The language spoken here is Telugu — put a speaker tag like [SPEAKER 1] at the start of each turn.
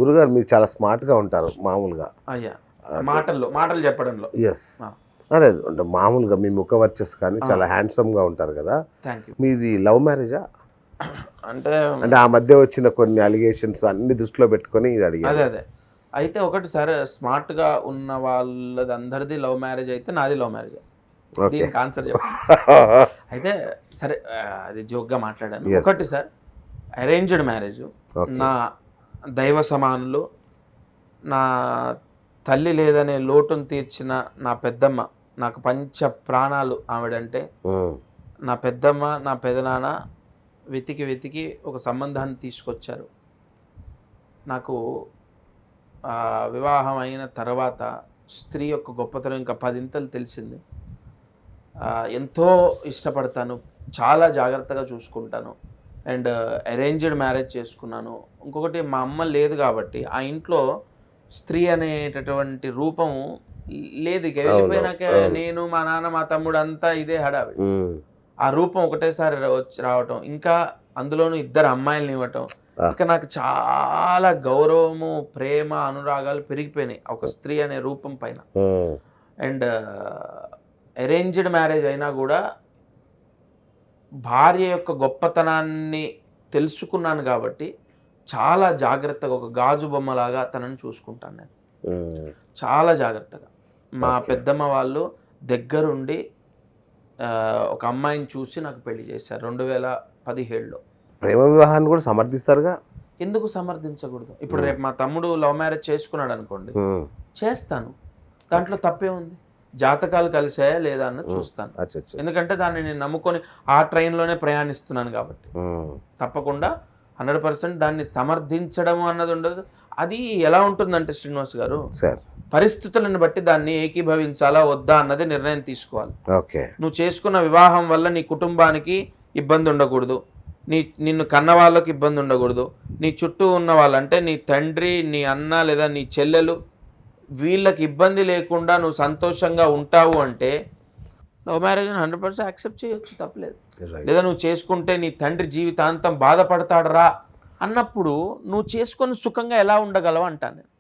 [SPEAKER 1] గురుగారు మీరు చాలా స్మార్ట్గా ఉంటారు మామూలుగా.
[SPEAKER 2] అయ్యా మాటలు చెప్పడంలో.
[SPEAKER 1] ఎస్ లేదు అంటే మామూలుగా మీ ముఖ వర్చస్ కానీ చాలా హ్యాండ్సమ్గా ఉంటారు కదా.
[SPEAKER 2] Thank you.
[SPEAKER 1] మీది లవ్ మ్యారేజా?
[SPEAKER 2] అంటే
[SPEAKER 1] ఆ మధ్య వచ్చిన కొన్ని అలిగేషన్స్ అన్ని దృష్టిలో పెట్టుకొని ఇది అడిగారు.
[SPEAKER 2] అదే అయితే ఒకటి సార్, స్మార్ట్గా ఉన్న వాళ్ళది అందరిది లవ్ మ్యారేజ్ అయితే నాది లవ్ మ్యారేజ్. దీనికి ఆన్సర్ అయితే సరే, అది జోక్గా మాట్లాడాను. ఒకటి సార్, అరేంజ్డ్ మ్యారేజ్. నా దైవ సమానులు, నా తల్లి లేదనే లోటును తీర్చిన నా పెద్దమ్మ, నాకు పంచ ప్రాణాలు ఆవిడంటే. నా పెద్దమ్మ నా పెదనాన్న వెతికి ఒక సంబంధాన్ని తీసుకొచ్చారు. నాకు వివాహం అయిన తర్వాత స్త్రీ యొక్క గొప్పతనం ఇంకా 10 తెలిసింది. ఎంతో ఇష్టపడతాను, చాలా జాగ్రత్తగా చూసుకుంటాను. అండ్ అరేంజ్డ్ మ్యారేజ్ చేసుకున్నాను. ఇంకొకటి, మా అమ్మ లేదు కాబట్టి ఆ ఇంట్లో స్త్రీ అనేటటువంటి రూపము లేదు. ఇక వెళ్ళిపోయినాక నేను, మా నాన్న, మా తమ్ముడు అంతా ఇదే హడావిడి. ఆ రూపం ఒకటేసారి రావటం, ఇంకా అందులోనూ 2 అమ్మాయిలను ఇవ్వటం, ఇక నాకు చాలా గౌరవము, ప్రేమ, అనురాగాలు పెరిగిపోయినాయి ఒక స్త్రీ అనే రూపం పైన. అండ్ అరేంజ్డ్ మ్యారేజ్ అయినా కూడా భార్య యొక్క గొప్పతనాన్ని తెలుసుకున్నాను కాబట్టి చాలా జాగ్రత్తగా, ఒక గాజు బొమ్మలాగా తనని చూసుకుంటాను నేను, చాలా జాగ్రత్తగా. మా పెద్దమ్మ వాళ్ళు దగ్గరుండి ఒక అమ్మాయిని చూసి నాకు పెళ్లి చేశారు 2017లో.
[SPEAKER 1] ప్రేమ వివాహాన్ని కూడా సమర్థిస్తారుగా.
[SPEAKER 2] ఎందుకు సమర్థించకూడదు? ఇప్పుడు రేపు మా తమ్ముడు లవ్ మ్యారేజ్ చేసుకున్నాడు అనుకోండి, చేస్తాను, దాంట్లో తప్పే ఉంది. జాతకాలు కలిసాయా లేదా అన్నది చూస్తాను. ఎందుకంటే దాన్ని నేను నమ్ముకొని ఆ ట్రైన్లోనే ప్రయాణిస్తున్నాను కాబట్టి తప్పకుండా 100% దాన్ని సమర్థించడం అన్నది ఉండదు. అది ఎలా ఉంటుందంటే శ్రీనివాస్ గారు, పరిస్థితులను బట్టి దాన్ని ఏకీభవించాలా వద్దా అన్నది నిర్ణయం తీసుకోవాలి. నువ్వు చేసుకున్న వివాహం వల్ల నీ కుటుంబానికి ఇబ్బంది ఉండకూడదు, నిన్ను కన్న వాళ్ళకి ఇబ్బంది ఉండకూడదు, నీ చుట్టూ ఉన్న వాళ్ళంటే నీ తండ్రి, నీ అన్న లేదా నీ చెల్లెలు, వీళ్ళకి ఇబ్బంది లేకుండా నువ్వు సంతోషంగా ఉంటావు అంటే లవ్ మ్యారేజ్ 100% యాక్సెప్ట్ చేయొచ్చు, తప్పలేదు. లేదా నువ్వు చేసుకుంటే నీ తండ్రి జీవితాంతం బాధపడతాడరా అన్నప్పుడు నువ్వు చేసుకొని సుఖంగా ఎలా ఉండగలవు అంటాను నేను.